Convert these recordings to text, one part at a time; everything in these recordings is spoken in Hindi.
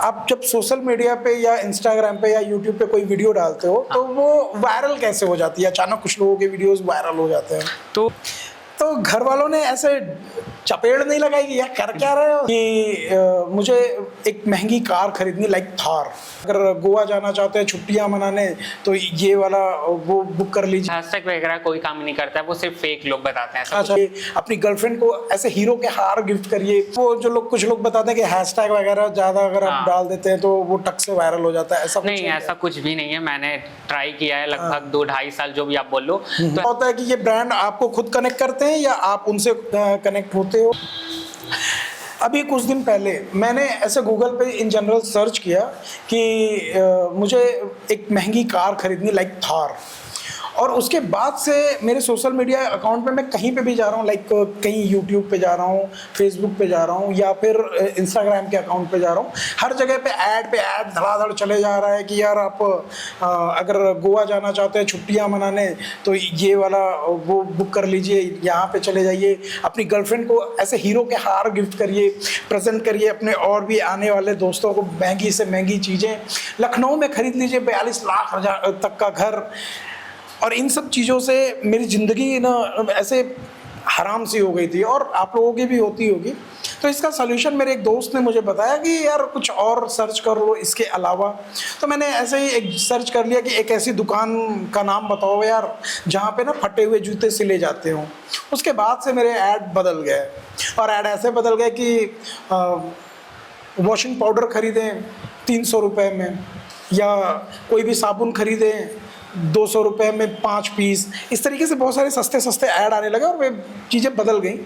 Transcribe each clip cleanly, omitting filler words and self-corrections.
आप जब सोशल मीडिया पे या इंस्टाग्राम पे या यूट्यूब पे कोई वीडियो डालते हो तो वो वायरल कैसे हो जाती है? अचानक कुछ लोगों के वीडियोस वायरल हो जाते हैं तो घर वालों ने ऐसे चपेड़ नहीं लगाई कि यार कर क्या रहे हो कि मुझे एक महंगी कार खरीदनी, लाइक थार। अगर गोवा जाना चाहते हैं छुट्टियां मनाने तो ये वाला वो बुक कर लीजिए। हैशटैग वगैरह कोई काम नहीं करता है, वो सिर्फ फेक लोग बताते हैं। अच्छा, अपनी गर्लफ्रेंड को ऐसे हीरो के हार गिफ्ट करिए। वो जो लोग कुछ लोग बताते हैं कि हैशटैग वगैरह ज्यादा अगर आप डाल देते हैं तो वो टक से वायरल हो जाता है। ऐसा नहीं, ऐसा कुछ भी नहीं है। मैंने ट्राई किया है लगभग 2-2.5 साल, जो भी आप बोल लो। तो होता है कि ये ब्रांड आपको खुद कनेक्ट करते हैं या आप उनसे कनेक्ट होते हो? अभी कुछ दिन पहले मैंने ऐसे गूगल पे इन जनरल सर्च किया कि मुझे एक महंगी कार खरीदनी, लाइक थार। और उसके बाद से मेरे सोशल मीडिया अकाउंट पे मैं कहीं पे भी जा रहा हूँ, लाइक कहीं यूट्यूब पे जा रहा हूँ, फेसबुक पे जा रहा हूँ या फिर इंस्टाग्राम के अकाउंट पे जा रहा हूँ, हर जगह पे ऐड धड़ाधड़ चले जा रहा है कि यार आप अगर गोवा जाना चाहते हैं छुट्टियाँ मनाने तो ये वाला वो बुक कर लीजिए, यहाँ पे चले जाइए। अपनी गर्लफ्रेंड को ऐसे हीरो के हार गिफ्ट करिए, प्रेजेंट करिए अपने और भी आने वाले दोस्तों को महंगी से महंगी चीज़ें। लखनऊ में खरीद लीजिए 42 लाख तक का घर। और इन सब चीज़ों से मेरी ज़िंदगी ना ऐसे हराम सी हो गई थी, और आप लोगों की भी होती होगी। तो इसका सलूशन मेरे एक दोस्त ने मुझे बताया कि यार कुछ और सर्च कर लो इसके अलावा। तो मैंने ऐसे ही एक सर्च कर लिया कि एक ऐसी दुकान का नाम बताओ यार जहाँ पे ना फटे हुए जूते सिले जाते हों। उसके बाद से मेरे ऐड बदल गए, और ऐड ऐसे बदल गए कि वॉशिंग पाउडर खरीदें 300 रुपये में, या कोई भी साबुन खरीदें 200 रुपये में 5 पीस। इस तरीके से बहुत सारे सस्ते सस्ते ऐड आने लगे और वे चीज़ें बदल गई।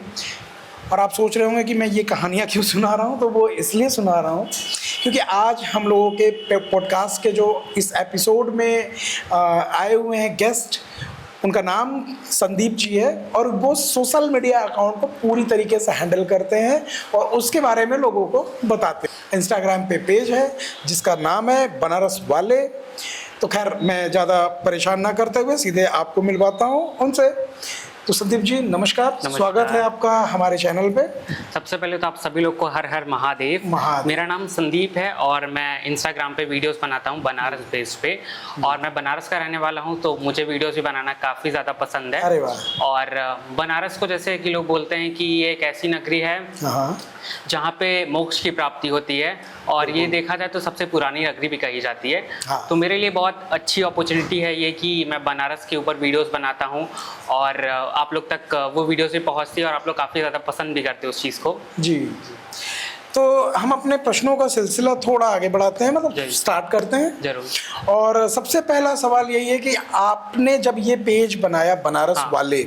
और आप सोच रहे होंगे कि मैं ये कहानियाँ क्यों सुना रहा हूँ, तो वो इसलिए सुना रहा हूँ क्योंकि आज हम लोगों के पॉडकास्ट के जो इस एपिसोड में आए हुए हैं गेस्ट, उनका नाम संदीप जी है, और वो सोशल मीडिया अकाउंट को पूरी तरीके से हैंडल करते हैं और उसके बारे में लोगों को बताते हैं। इंस्टाग्राम पे पेज है जिसका नाम है बनारस वाले। तो खैर मैं ज़्यादा परेशान ना करते हुए सीधे आपको मिलवाता हूँ उनसे। तो संदीप जी नमस्कार, स्वागत है आपका हमारे चैनल पे। सबसे पहले तो आप सभी लोग को हर हर महादेव। मेरा नाम संदीप है और मैं इंस्टाग्राम पे वीडियोस बनाता हूँ बनारस बेस पे, और मैं बनारस का रहने वाला हूँ, तो मुझे वीडियोस भी बनाना काफ़ी ज़्यादा पसंद है। अरे वाह। और बनारस को जैसे कि लोग बोलते हैं कि ये एक ऐसी नगरी है जहाँ पे मोक्ष की प्राप्ति होती है, और ये देखा जाए तो सबसे पुरानी नगरी भी कही जाती है। तो मेरे लिए बहुत अच्छी अपॉर्चुनिटी है ये कि मैं बनारस के ऊपर वीडियोस बनाता हूँ, और आप लोग तक वो वीडियोस भी पहुँचती है और आप लोग काफ़ी ज़्यादा पसंद भी करते हैं उस चीज़ को। जी, तो हम अपने प्रश्नों का सिलसिला थोड़ा आगे बढ़ाते हैं, मतलब स्टार्ट करते हैं। जरूर। और सबसे पहला सवाल यही है कि आपने जब ये पेज बनाया बनारस वाले,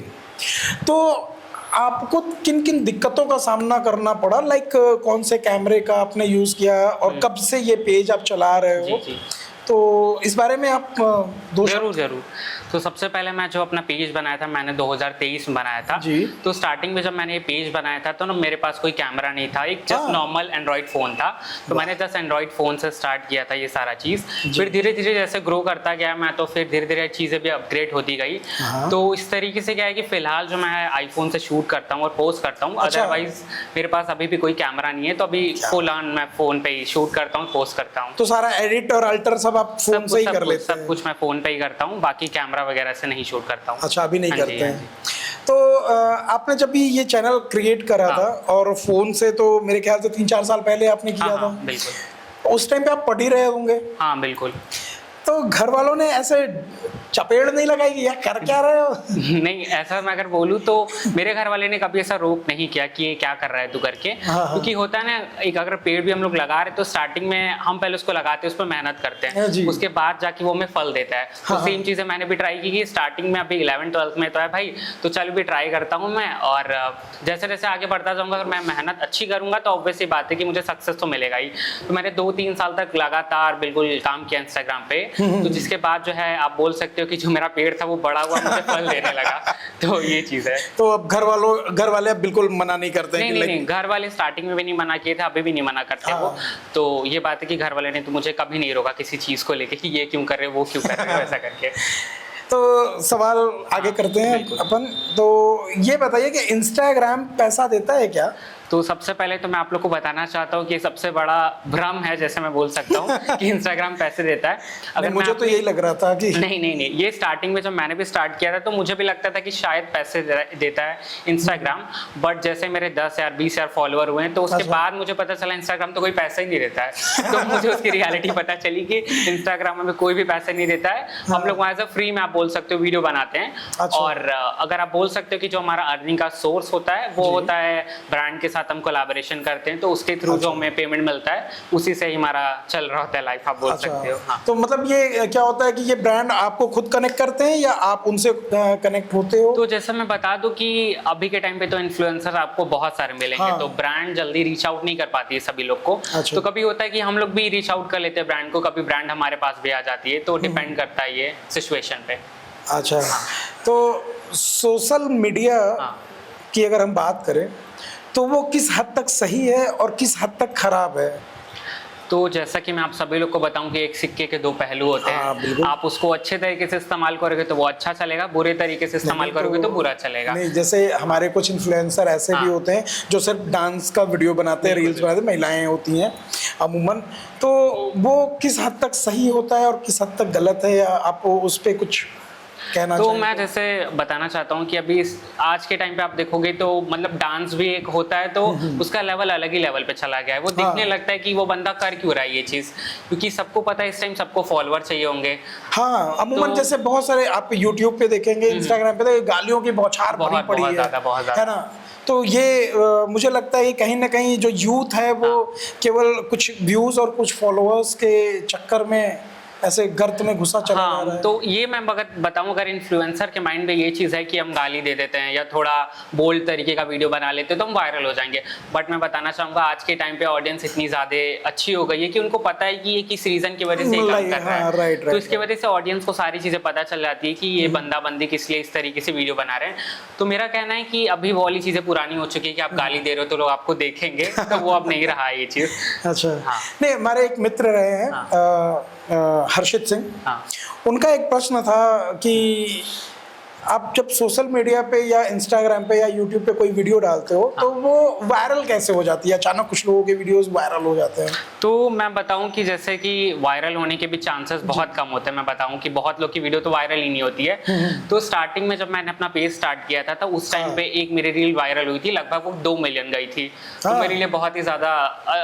तो आपको किन किन दिक्कतों का सामना करना पड़ा? लाइक कौन से कैमरे का आपने यूज़ किया और कब से ये पेज आप चला रहे हो? तो इस बारे में आप जरूर। तो सबसे पहले मैं जो अपना पेज बनाया था मैंने 2023 में बनाया था जी। तो स्टार्टिंग में जब मैंने ये पेज बनाया था तो ना मेरे पास कोई कैमरा नहीं था, एक जस्ट नॉर्मल एंड्रॉइड फ़ोन था। तो मैंने जस्ट एंड्रॉइड फ़ोन से स्टार्ट किया था ये सारा चीज़। फिर धीरे धीरे जैसे ग्रो करता गया मैं, तो फिर धीरे धीरे चीज़ें भी अपग्रेड होती गई। तो इस तरीके से क्या है कि फिलहाल जो मैं आईफोन से शूट करता हूँ और पोस्ट करता हूँ, अदरवाइज मेरे पास अभी भी कोई कैमरा नहीं है। तो अभी फुल ऑन मैं फ़ोन पे ही शूट करता हूँ, पोस्ट करता हूँ। तो सारा एडिट और अल्टर सब आप फोन से ही कर लेते हैं? सब कुछ मैं फ़ोन पे ही करता हूँ, बाकी कैमरा वगैरह से नहीं शूट करता हूँ। अच्छा, अभी नहीं करते हैं। तो आपने जब भी ये चैनल क्रिएट करा था और फोन से, तो मेरे ख्याल से 3-4 साल पहले आपने किया था। बिल्कुल। उस टाइम पे आप पढ़ ही रहे होंगे। हाँ बिल्कुल। तो घर वालों ने ऐसे चपेड़ नहीं लगाई कि यार कर क्या रहे हो? नहीं, ऐसा मैं अगर बोलूँ तो मेरे घर वाले ने कभी ऐसा रोक नहीं किया कि ये क्या कर रहा है तू करके। क्योंकि होता है ना, एक अगर पेड़ भी हम लोग लगा रहे तो स्टार्टिंग में हम पहले उसको लगाते हैं, उस पर मेहनत करते हैं, उसके बाद जाके वो हमें फल देता है। तो सेम चीज़ें मैंने भी ट्राई की कि स्टार्टिंग में अभी 11th-12th में तो है भाई, तो चल भी ट्राई करता हूँ मैं, और जैसे जैसे आगे बढ़ता जाऊँगा, अगर मैं मेहनत अच्छी करूँगा तो ऑब्वियस ही बात है कि मुझे सक्सेस तो मिलेगा ही। तो मैंने 2-3 साल तक लगातार बिल्कुल काम किया इंस्टाग्राम पे। तो जिसके बाद जो है आप बोल सकते हो कि जो मेरा पेड़ था वो बड़ा हुआ, मुझे फल देने लगा। तो ये चीज़ है। तो अब घर वाले अब बिल्कुल मना नहीं करते? नहीं, घर वाले स्टार्टिंग में भी नहीं मना किए थे, अभी भी नहीं मना करते वो। तो ये बात है कि घर वाले ने तो मुझे कभी नहीं रोका किसी चीज़ को लेके कि ये क्यों कर रहे हो, वो क्यों कर रहे हो, ऐसा करके। तो सवाल आगे करते हैं अपन। तो ये बताइए कि इंस्टाग्राम पैसा देता है क्या? तो सबसे पहले तो मैं आप लोग को बताना चाहता हूँ कि सबसे बड़ा भ्रम है, जैसे मैं बोल सकता हूँ कि इंस्टाग्राम पैसे देता है। अगर मुझे तो यही लग रहा था कि नहीं, ये स्टार्टिंग में जब मैंने भी स्टार्ट किया था तो मुझे भी लगता था कि शायद पैसे देता है इंस्टाग्राम, बट जैसे मेरे 10,000-20,000 फॉलोअर हुए तो उसके बाद मुझे पता चला इंस्टाग्राम तो कोई पैसा ही नहीं देता है। तो मुझे उसकी रियलिटी पता चली कि इंस्टाग्राम में कोई भी पैसे नहीं देता है। हम लोग वहाँ से फ्री में, आप बोल सकते हो, वीडियो बनाते हैं। और अगर आप बोल सकते हो कि जो हमारा अर्निंग का सोर्स होता है वो होता है ब्रांड के साथ हम कोलैबोरेशन करते हैं, तो उसके थ्रू जो हमें पेमेंट मिलता है उसी से ही हमारा चल रहा होता है लाइफ, आप बोल सकते हो। हाँ। तो मतलब ये क्या होता है कि ये ब्रांड आपको खुद कनेक्ट करते हैं या आप उनसे कनेक्ट होते हो? तो जैसे मैं बता दूं कि अभी के टाइम पे तो इन्फ्लुएंसर आपको बहुत सारे मिलेंगे। हाँ। तो ब्रांड जल्दी रीच आउट नहीं कर पाती है सभी लोग को। तो कभी होता है कि हम लोग भी रीच आउट कर लेते हैं ब्रांड को, कभी ब्रांड हमारे पास भी आ जाती है, तो डिपेंड करता है ये सिचुएशन पे। अच्छा। हाँ। तो सोशल मीडिया की अगर हम बात करें तो वो किस हद तक सही है और किस हद तक खराब है? तो जैसा कि मैं आप सभी लोग को बताऊं कि एक सिक्के के दो पहलू होते हैं। आप उसको अच्छे तरीके से इस्तेमाल करोगे तो वो अच्छा चलेगा, बुरे तरीके से इस्तेमाल करोगे तो बुरा चलेगा। नहीं, जैसे हमारे कुछ इन्फ्लुएंसर ऐसे भी होते हैं जो सिर्फ डांस का वीडियो बनाते हैं, रील्स बनाते हैं, महिलाएं होती हैं अमूमन, तो वो किस हद तक सही होता है और किस हद तक गलत है, या आप उस पर कुछ कहना तो मैं जैसे बताना चाहता हूँ कि अभी आज के टाइम पे आप देखोगे तो मतलब डांस भी एक होता है तो उसका लेवल अलग ही लेवल पे चला गया है। वो दिखने लगता है कि वो बंदा कर क्यों रहा है ये चीज, क्योंकि सबको पता है इस टाइम सबको फॉलोअर चाहिए होंगे। हाँ, अमूमन जैसे बहुत सारे आप यूट्यूब पे देखेंगे, इंस्टाग्राम पे तो गालियों की बौछार भरी पड़ी है ना। तो ये मुझे लगता है कि कहीं ना कहीं जो यूथ है वो केवल कुछ व्यूज और कुछ फॉलोअर्स के चक्कर में ऐसे गर्त में घुसा चला जा रहा है। तो ये मैं बताऊं, अगर इन्फ्लुएंसर के माइंड में ये चीज है कि हम गाली दे देते हैं या थोड़ा बोल्ड तरीके का वीडियो बना लेते हैं तो हम वायरल हो जाएंगे, बट मैं बताना चाहूंगा आज के टाइम पे ऑडियंस इतनी ज्यादा अच्छी हो गई है कि उनको पता है कि ये किस रीजन की वजह से काम कर रहा है। तो इसकी वजह से ऑडियंस को सारी चीजें पता चल जाती है कि ये बंदा बंदी किस लिए इस तरीके से वीडियो बना रहे हैं। तो मेरा कहना है कि अभी वो वाली चीजें पुरानी हो चुकी है कि आप गाली दे रहे हो तो लोग आपको देखेंगे, तो वो अब नहीं रहा ये चीज। अच्छा। नहीं, हमारे एक मित्र रहे हैं हर्षित सिंह। हाँ। उनका एक प्रश्न था कि आप जब सोशल मीडिया पे या इंस्टाग्राम पे या यूट्यूब पे कोई वीडियो डालते हो तो वो वायरल कैसे हो जाती है? अचानक कुछ लोगों के वीडियोस वायरल हो जाते हैं। तो मैं बताऊं कि जैसे कि वायरल होने के भी चांसेस बहुत कम होते हैं। मैं बताऊं कि बहुत लोग की वीडियो तो वायरल ही नहीं होती है। तो स्टार्टिंग में जब मैंने अपना पेज स्टार्ट किया था तो उस टाइम पे एक मेरी रील वायरल हुई थी, लगभग वो 2 मिलियन गई थी। तो मेरे लिए बहुत ही ज्यादा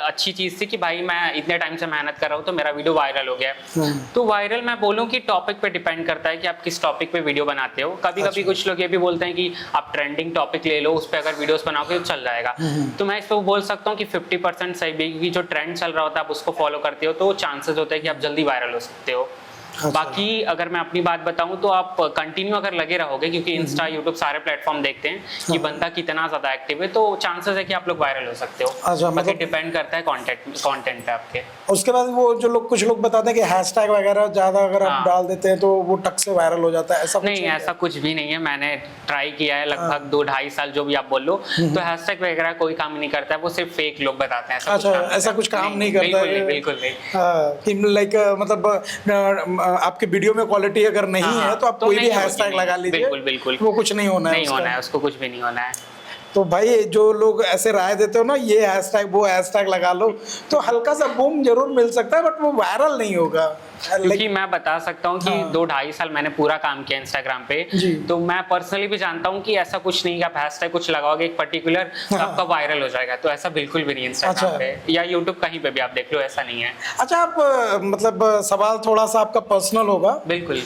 अच्छी चीज थी कि भाई मैं इतने टाइम से मेहनत कर रहा हूँ तो मेरा वीडियो वायरल हो गया। तो वायरल मैं बोलूँ कि टॉपिक पे डिपेंड करता है कि आप किस टॉपिक पे वीडियो बनाते हो। कभी कभी कुछ लोग ये भी बोलते हैं कि आप ट्रेंडिंग टॉपिक ले लो, उस पर अगर वीडियोस बनाओगे तो चल जाएगा। तो मैं इस पर बोल सकता हूँ कि 50% सही भी, क्योंकि जो ट्रेंड चल रहा होता है आप उसको फॉलो करते हो तो चांसेस होते हैं कि आप जल्दी वायरल हो सकते हो। अच्छा। बाकी अगर मैं अपनी बात बताऊं तो आप कंटिन्यू अगर लगे रहोगे, क्योंकि इंस्टा यूट्यूब सारे प्लेटफॉर्म देखते हैं कि बंदा कितना ज्यादा एक्टिव है, तो चांसेस है कि आप लोग वायरल हो सकते हो। अच्छा, मतलब डिपेंड करता है कंटेंट पे आपके। उसके बाद वो जो लोग कुछ लोग बताते हैं कि हैशटैग वगैरह ज्यादा अगर आप डाल देते हैं तो वो टक से वायरल हो जाता है, ऐसा नहीं, ऐसा कुछ भी नहीं है। मैंने ट्राई किया है लगभग 2-2.5 साल, जो भी आप बोल लो, तो हैशटैग वगैरह कोई काम नहीं करता है, वो सिर्फ फेक लोग बताते हैं। अच्छा, ऐसा कुछ काम नहीं करता है? बिल्कुल नहीं। लाइक मतलब आपके वीडियो में क्वालिटी अगर नहीं है तो आप कोई भी हैशटैग लगा लीजिए, बिल्कुल वो कुछ नहीं होना है, उसको कुछ भी नहीं होना है। तो भाई जो लोग ऐसे राय देते हो ना, ये हैशटैग वो हैशटैग लगा लो, तो हल्का सा बूम जरूर मिल सकता है, बट वो वायरल नहीं होगा। क्योंकि मैं बता सकता हूँ कि 2-2.5 साल मैंने पूरा काम किया इंस्टाग्राम पे, तो मैं पर्सनली भी जानता हूँ कि ऐसा कुछ नहीं कि आप हैशटैग कुछ लगाओगे एक पर्टिकुलर तो आपका वायरल हो जाएगा, तो ऐसा बिल्कुल भी नहीं इंस्टाग्राम पे या यूट्यूब कहीं पे भी आप देख लो, ऐसा नहीं है। अच्छा, आप मतलब सवाल थोड़ा सा आपका पर्सनल होगा। बिल्कुल।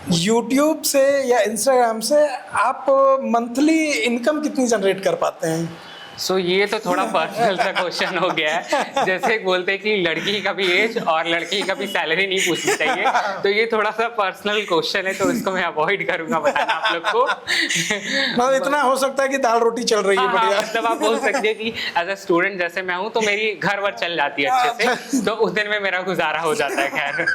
YouTube से या Instagram से आप मंथली इनकम कितनी जनरेट कर पाते हैं? सो ये तो थोड़ा पर्सनल सा क्वेश्चन हो गया है। जैसे बोलते हैं कि लड़की का भी एज और लड़की का भी सैलरी नहीं पूछनी चाहिए, तो ये थोड़ा सा पर्सनल क्वेश्चन है, तो इसको मैं अवॉइड करूंगा बताना आप लोग को। मतलब इतना हो सकता है कि दाल रोटी चल रही है बढ़िया। मतलब आप बोल सकते हैं कि एज अ स्टूडेंट जैसे मैं हूँ तो मेरी घर वर चल जाती है अच्छे से, तो उस दिन में मेरा गुजारा हो जाता है। खैर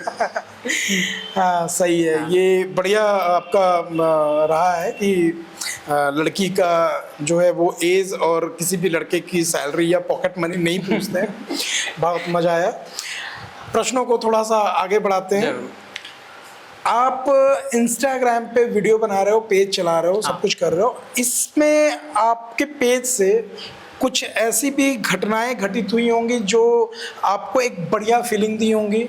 हाँ, सही है। ये बढ़िया आपका रहा है कि लड़की का जो है वो एज और किसी भी लड़के की सैलरी या पॉकेट मनी नहीं पूछते हैं। बहुत मजा आया। प्रश्नों को थोड़ा सा आगे बढ़ाते हैं। आप इंस्टाग्राम पे वीडियो बना रहे हो, पेज चला रहे हो, सब कुछ कर रहे हो, इसमें आपके पेज से कुछ ऐसी भी घटनाएं घटित हुई होंगी जो आपको एक बढ़िया फीलिंग दी होंगी?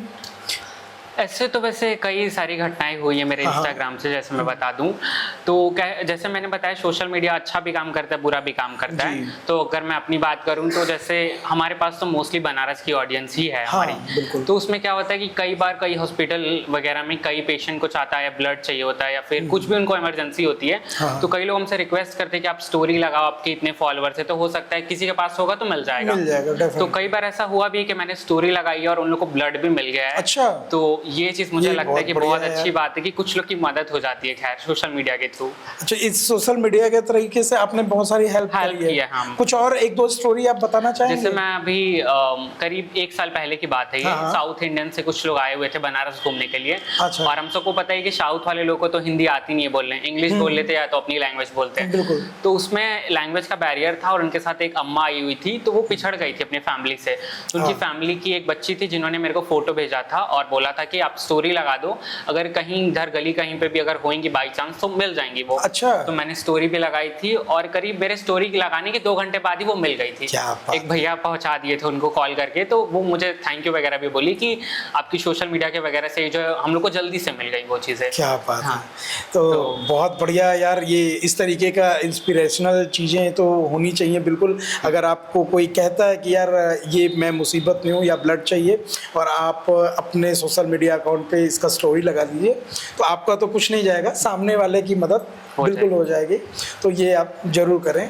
ऐसे तो वैसे कई सारी घटनाएं हुई है मेरे इंस्टाग्राम से, जैसे मैं बता दूं तो जैसे मैंने बताया सोशल मीडिया अच्छा भी काम करता है बुरा भी काम करता है। तो अगर मैं अपनी बात करूं तो जैसे हमारे पास तो मोस्टली बनारस की ऑडियंस ही है हमारी। तो उसमें क्या होता है कि कई बार कई हॉस्पिटल वगैरह में कई पेशेंट को चाहता है ब्लड चाहिए होता है या फिर कुछ भी उनको इमरजेंसी होती है। तो कई लोग हमसे रिक्वेस्ट करते हैं कि आप स्टोरी लगाओ, आपके इतने फॉलोअर्स है तो हो सकता है किसी के पास होगा तो मिल जाएगा। तो कई बार ऐसा हुआ भी कि मैंने स्टोरी लगाई है और उन लोग को ब्लड भी मिल गया है। अच्छा। तो ये चीज मुझे लगता है कि बहुत अच्छी बात है कि कुछ लोग की मदद हो जाती है खैर सोशल मीडिया के थ्रू। अच्छा, इस सोशल मीडिया के तरीके से आपने बहुत सारी हेल्प की है। कुछ और एक दो स्टोरी आप बताना चाहेंगे? जैसे मैं अभी करीब 1 साल पहले की बात है ये, साउथ इंडियन से कुछ लोग आए हुए थे बनारस घूमने के लिए। और हम सबको पता है कि साउथ वाले लोगों को तो हिंदी आती नहीं है बोलने, इंग्लिश बोल लेते या तो अपनी लैंग्वेज बोलते हैं। तो उसमें लैंग्वेज का बैरियर था और उनके साथ एक अम्मा आई हुई थी तो वो पिछड़ गई थी अपनी फैमिली से। उनकी फैमिली की एक बच्ची थी जिन्होंने मेरे को फोटो भेजा था और बोला था कि आप स्टोरी लगा दो, अगर कहीं इधर गली कहीं पे भी अगर होंगी बाई चांस तो मिल जाएंगी वो। अच्छा। तो मैंने स्टोरी भी लगाई थी और करीब मेरे स्टोरी लगाने के 2 घंटे बाद ही वो मिल गई थी। एक भैया पहुंचा दिए थे उनको कॉल करके, तो वो मुझे थैंक यू वगैरह भी बोली कि आपकी सोशल मीडिया के वगैरह से जो हम लोग को जल्दी से मिल गई वो चीजें। क्या बात है। तो बहुत बढ़िया यार, ये इस तरीके का इंस्पिरेशनल चीजें तो होनी चाहिए बिल्कुल। अगर आपको कोई कहता है कि यार ये मैं मुसीबत में हूँ या ब्लड चाहिए और आप अपने सोशल मीडिया अकाउंट पे इसका स्टोरी लगा दीजिए तो आपका तो कुछ नहीं जाएगा, सामने वाले की मदद बिल्कुल हो जाएगी। तो ये आप जरूर करें।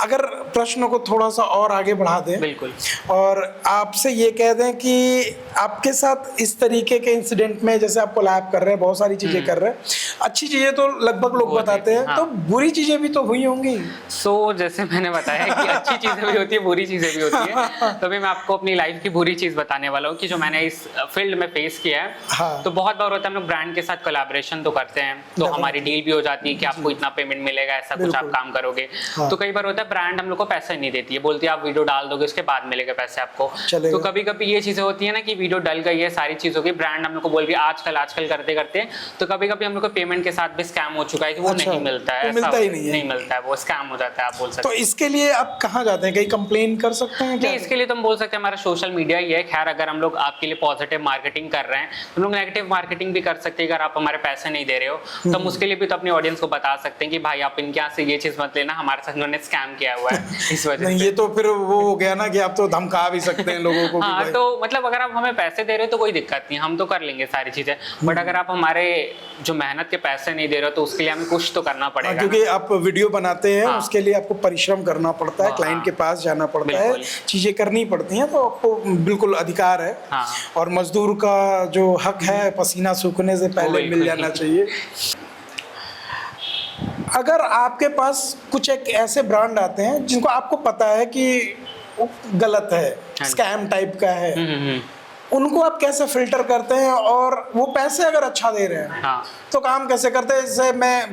अगर प्रश्न को थोड़ा सा और आगे बढ़ा दें बिल्कुल, और आपसे ये कह दें कि आपके साथ इस तरीके के इंसिडेंट में जैसे आप कोलैब कर रहे हैं, बहुत सारी चीजें कर रहे हैं, अच्छी चीजें तो लगभग लोग बताते हैं, तो बुरी चीजें भी तो हुई होंगी। सो जैसे मैंने बताया कि अच्छी चीजें भी होती है बुरी चीजें भी होती है। तो मैं आपको अपनी लाइफ की बुरी चीज बताने वाला हूँ कि जो मैंने इस फील्ड में फेस किया है। तो बहुत बार होता है हम लोग ब्रांड के साथ कोलैबोरेशन तो करते हैं, तो हमारी डील भी हो जाती है कि आपको इतना पेमेंट मिलेगा, ऐसा कुछ आप काम करोगे। तो कई बार होता है ब्रांड हम लोग को पैसा नहीं देती है, बोलती है आप वीडियो डाल दोगे उसके बाद मिलेगा पैसे आपको। तो कभी कभी ये चीजें होती है ना कि वीडियो डल गई है, सारी चीज हो गई, ब्रांड हम लोग को बोल रही है आजकल करते करते तो कभी कभी हम लोग को पेमेंट के साथ भी स्कैम हो चुका है कि वो नहीं मिलता है, मिलता ही नहीं मिलता है, वो स्कैम हो जाता है आप बोल सकते हैं। तो इसके लिए आप कहाँ जाते हैं, कहीं कंप्लेन कर सकते हैं क्या? नहीं, इसके लिए तो हम बोल सकते हैं हमारा सोशल मीडिया ही है। खैर अगर हम लोग आपके लिए पॉजिटिव मार्केटिंग कर रहे हैं तो हम लोग नेगेटिव मार्केटिंग भी कर सकते हैं। अगर आप हमारे पैसे नहीं दे रहे हो तो हम उसके लिए भी तो अपनी ऑडियंस को बता सकते हैं कि भाई आप इनके यहाँ से ये चीज मत लेना, हमारे साथ उन्होंने स्कैम किया हुआ है इस वजह से। ये तो फिर वो हो गया ना कि आप तो धमका भी सकते हैं लोगों को। हाँ, तो मतलब अगर आप हमें पैसे दे रहे हो तो कोई दिक्कत नहीं, हम तो कर लेंगे सारी चीजें। बट अगर आप हमारे जो मेहनत के पैसे नहीं दे रहे हो तो उसके लिए हमें कुछ तो करना पड़ेगा, क्योंकि आप वीडियो बनाते हैं उसके लिए आपको परिश्रम करना पड़ता है, क्लाइंट के पास जाना पड़ता है, चीजें करनी पड़ती हैं, तो आपको बिल्कुल अधिकार है। और मजदूर का जो हक है पसीना सूखने से पहले मिल जाना चाहिए। अगर आपके पास कुछ एक ऐसे ब्रांड आते हैं जिनको आपको पता है कि वो गलत है, स्कैम टाइप का है, उनको आप कैसे फिल्टर करते हैं और वो पैसे अगर अच्छा दे रहे हैं तो काम कैसे करते हैं? जैसे मैं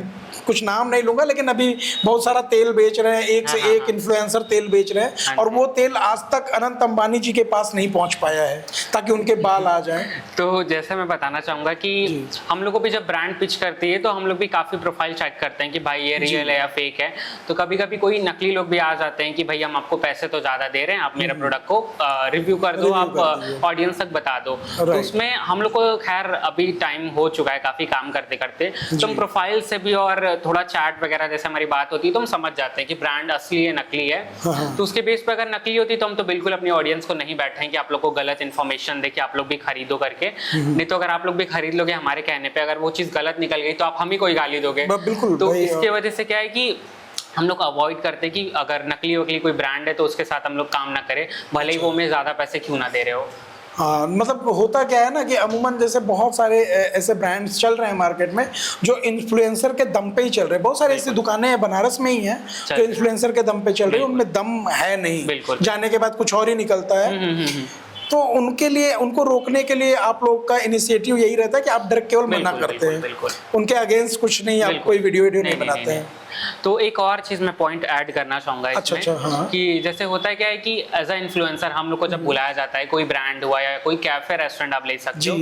कुछ नाम नहीं लूंगा लेकिन अभी बहुत सारा तेल बेच रहे हैं, एक से एक इन्फ्लुएंसर तेल बेच रहे हैं और वो तेल आज तक अनंत अंबानी जी के पास नहीं पहुंच पाया है ताकि उनके बाल आ जाएं। तो जैसे मैं बताना चाहूंगा कि हम लोग को भी जब ब्रांड पिच करती है तो हम लोग भी काफी प्रोफाइल चेक करते हैं कि भाई ये रियल है या फेक है। तो कभी कभी कोई नकली लोग भी आ जाते हैं कि भाई हम आपको पैसे तो ज्यादा दे रहे हैं, आप मेरा प्रोडक्ट को रिव्यू कर दो, आप ऑडियंस तक बता दो। तो उसमें हम लोग को खैर अभी टाइम हो चुका है काफी काम करते करते, तो हम प्रोफाइल से भी और थोड़ा चैट वगैरह जैसे हमारी बात होती है तो हम समझ जाते हैं कि ब्रांड असली है नकली है। तो उसके बेस पर अगर नकली होती तो हम तो बिल्कुल अपनी ऑडियंस को नहीं बैठे कि आप लोग को गलत इन्फॉर्मेशन दे कि आप लोग भी खरीदो करके। नहीं तो अगर आप लोग भी खरीद लोगे हमारे कहने पे, अगर वो चीज गलत निकल गई तो आप हम ही कोई गाली दोगे। तो इसके वजह से क्या है कि हम लोग अवॉइड करते हैं कि अगर नकली वकली कोई ब्रांड है तो उसके साथ हम लोग काम ना करें, भले ही वो हमें ज्यादा पैसे क्यों ना दे रहे हो। हाँ, मतलब होता क्या है ना कि अमूमन जैसे बहुत सारे ऐसे ब्रांड्स चल रहे हैं मार्केट में जो इन्फ्लुएंसर के दम पे ही चल रहे हैं। बहुत सारी ऐसी दुकानें हैं बनारस में ही हैं जो इन्फ्लुएंसर के दम पे चल रही है, उनमें दम है नहीं, जाने के बाद कुछ और ही निकलता है। तो उनके लिए, उनको रोकने के लिए आप लोग का इनिशिएटिव यही रहता है कि आप डायरेक्ट केवल मना करते हैं, उनके अगेंस्ट कुछ नहीं, आप कोई वीडियो नहीं बनाते हैं। तो एक और चीज मैं पॉइंट ऐड करना चाहूंगा इसमें कि जैसे होता है क्या है कि एज अ इन्फ्लुएंसर हम लोग को जब बुलाया जाता है, कोई ब्रांड हुआ या कोई कैफे रेस्टोरेंट आप ले सकते हो,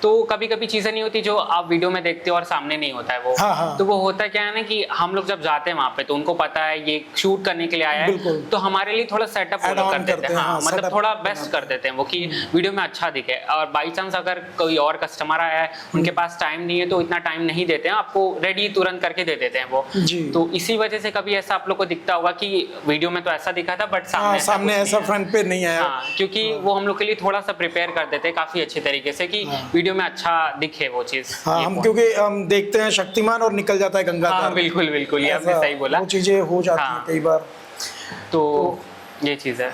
तो कभी कभी चीजें नहीं होती जो आप वीडियो में देखते हो और सामने नहीं होता है वो। हाँ। तो वो होता क्या है ना कि हम लोग जब जाते हैं वहाँ पे तो उनको पता है ये शूट करने के लिए आया है, तो हमारे लिए थोड़ा सेटअप वो लोग कर देते हैं। हाँ, मतलब थोड़ा बेस्ट कर देते हैं वो कि वीडियो में अच्छा दिखे। और बाई चांस अगर कोई और कस्टमर आया है, उनके पास टाइम नहीं है, तो इतना टाइम नहीं देते हैं आपको, रेडी तुरंत करके दे देते हैं वो। तो इसी वजह से कभी ऐसा आप लोग को दिखता होगा कि वीडियो में तो ऐसा दिखा था बट सामने ऐसा फ्रंट पे नहीं आया। क्योंकि वो हम लोग के लिए थोड़ा सा प्रिपेयर कर देते हैं काफी अच्छे तरीके से कि वीडियो में अच्छा दिखे वो चीज। हम क्योंकि हम देखते हैं शक्तिमान और निकल जाता है गंगाधर। बिल्कुल बिल्कुल, ये आपने सही बोला। वो चीजें हो जाती हैं कई बार, तो ये चीज है।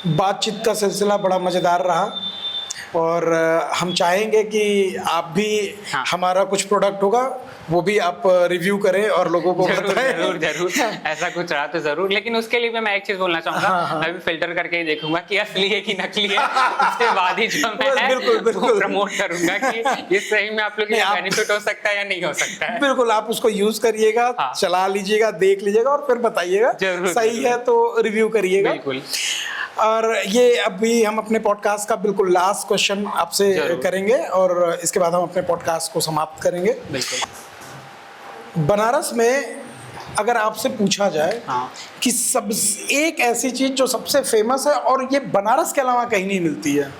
बातचीत का सिलसिला बड़ा मजेदार रहा और हम चाहेंगे कि आप भी हमारा कुछ प्रोडक्ट होगा वो भी आप रिव्यू करें और लोगों को बताएं। जरूर ऐसा कुछ रहा तो जरूर, लेकिन उसके लिए मैं एक चीज बोलना चाहूंगा। मैं भी फिल्टर करके ही देखूंगा कि असली है कि नकली है, उसके बाद ही जो मैं बिल्कुल प्रमोट करूंगा कि ये सही में आप लोग के लिए बेनिफिट हो सकता है या नहीं हो सकता है। बिल्कुल, आप उसको यूज करिएगा, चला लीजिएगा, देख लीजिएगा और फिर बताइएगा सही है तो रिव्यू करिएगा। बिल्कुल। और ये अभी हम अपने पॉडकास्ट का बिल्कुल लास्ट क्वेश्चन आपसे करेंगे और इसके बाद हम अपने पॉडकास्ट को समाप्त करेंगे। बिल्कुल। बनारस में अगर आपसे पूछा जाए कि सब एक ऐसी चीज जो सबसे फेमस है और ये बनारस के अलावा कहीं नहीं मिलती है,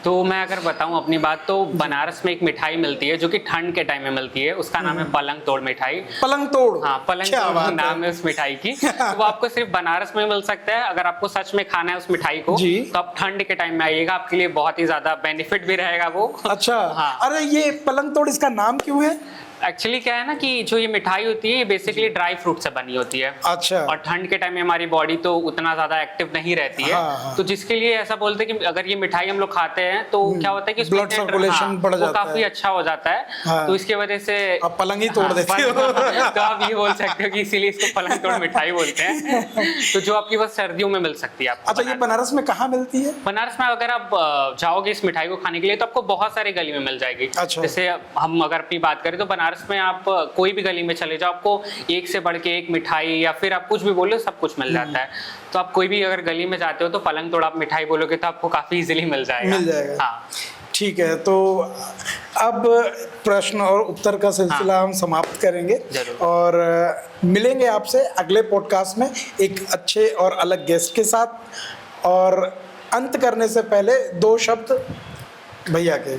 तो मैं अगर बताऊं अपनी बात, तो बनारस में एक मिठाई मिलती है जो कि ठंड के टाइम में मिलती है, उसका नाम है पलंग तोड़ मिठाई। पलंग तोड़? हाँ, पलंग तोड़ नाम है उस मिठाई की। तो वो आपको सिर्फ बनारस में मिल सकता है। अगर आपको सच में खाना है उस मिठाई को तो आप ठंड के टाइम में आइएगा, आपके लिए बहुत ही ज्यादा बेनिफिट भी रहेगा वो। अच्छा। हाँ। अरे ये पलंग तोड़, इसका नाम क्यों है? एक्चुअली क्या है ना कि जो ये मिठाई होती है ये बेसिकली ड्राई फ्रूट से बनी होती है। अच्छा। और ठंड के टाइम में हमारी बॉडी तो उतना ज्यादा एक्टिव नहीं रहती है। हाँ। तो जिसके लिए ऐसा बोलते हैं कि अगर ये मिठाई हम लोग खाते हैं तो क्या होता है कि ब्लड सर्कुलेशन बढ़ जाता है, काफी अच्छा हो जाता है। हाँ। तो इसकी वजह से आप पलंग ही तोड़ देते हो। तो आप ये बोल सकते हो कि इसीलिए इसको पलंग तोड़ मिठाई बोलते हैं। तो जो आपकी बस सर्दियों में मिल सकती है। अच्छा, ये बनारस में कहाँ मिलती है? बनारस में अगर आप जाओगे इस मिठाई को खाने के लिए तो आपको बहुत सारी गली में मिल जाएगी। जैसे हम अगर अपनी बात करें तो बनारस में आप कोई भी गली में चले जाओ, आपको एक से बढ़ के एक मिठाई या फिर आप कुछ भी बोलो सब कुछ मिल जाता है। तो आप कोई भी अगर गली में जाते हो तो पलंग तोड़ आप मिठाई बोलोगे तो आपको काफी इजीली मिल जाएगा। हाँ, ठीक है। तो अब प्रश्न और उत्तर का सिलसिला हम समाप्त करेंगे और मिलेंगे आपसे अगले पॉडकास्ट में एक अच्छे और अलग गेस्ट के साथ। और अंत करने से पहले 2 शब्द भैया के।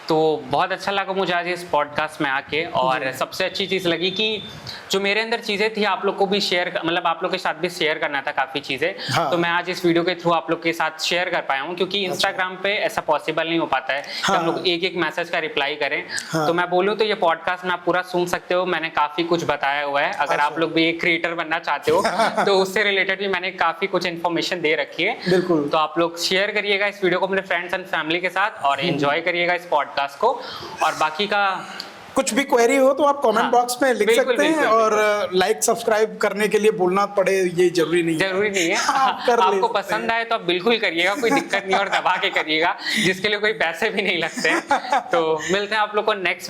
तो बहुत अच्छा लगा मुझे आज इस पॉडकास्ट में आके, और सबसे अच्छी चीज़ लगी कि जो मेरे अंदर चीज़ें थी आप लोग को भी शेयर, मतलब आप लोग के साथ भी शेयर करना था काफ़ी चीज़ें। हाँ। तो मैं आज इस वीडियो के थ्रू आप लोग के साथ शेयर कर पाया हूँ, क्योंकि इंस्टाग्राम पे ऐसा पॉसिबल नहीं हो पाता है कि हम लोग एक एक मैसेज का रिप्लाई करें। तो मैं बोलूँ तो ये पॉडकास्ट में आप पूरा सुन सकते हो, मैंने काफ़ी कुछ बताया हुआ है। अगर आप लोग भी एक क्रिएटर बनना चाहते हो तो उससे रिलेटेड भी मैंने काफ़ी कुछ इन्फॉर्मेशन दे रखी है। बिल्कुल। तो आप लोग शेयर करिएगा इस वीडियो को अपने फ्रेंड्स एंड फैमिली के साथ और एंजॉय करिएगा इस पॉडकास्ट को। और बाकी का कुछ भी क्वेरी हो तो आप कमेंट बॉक्स में लिख सकते हैं। और लाइक सब्सक्राइब करने के लिए बोलना पड़े ये जरूरी नहीं है। आपको पसंद आए तो आप बिल्कुल करिएगा, कोई दिक्कत नहीं, और दबा के करिएगा, जिसके लिए कोई पैसे भी नहीं लगते। तो मिलते हैं आप लोग को नेक्स्ट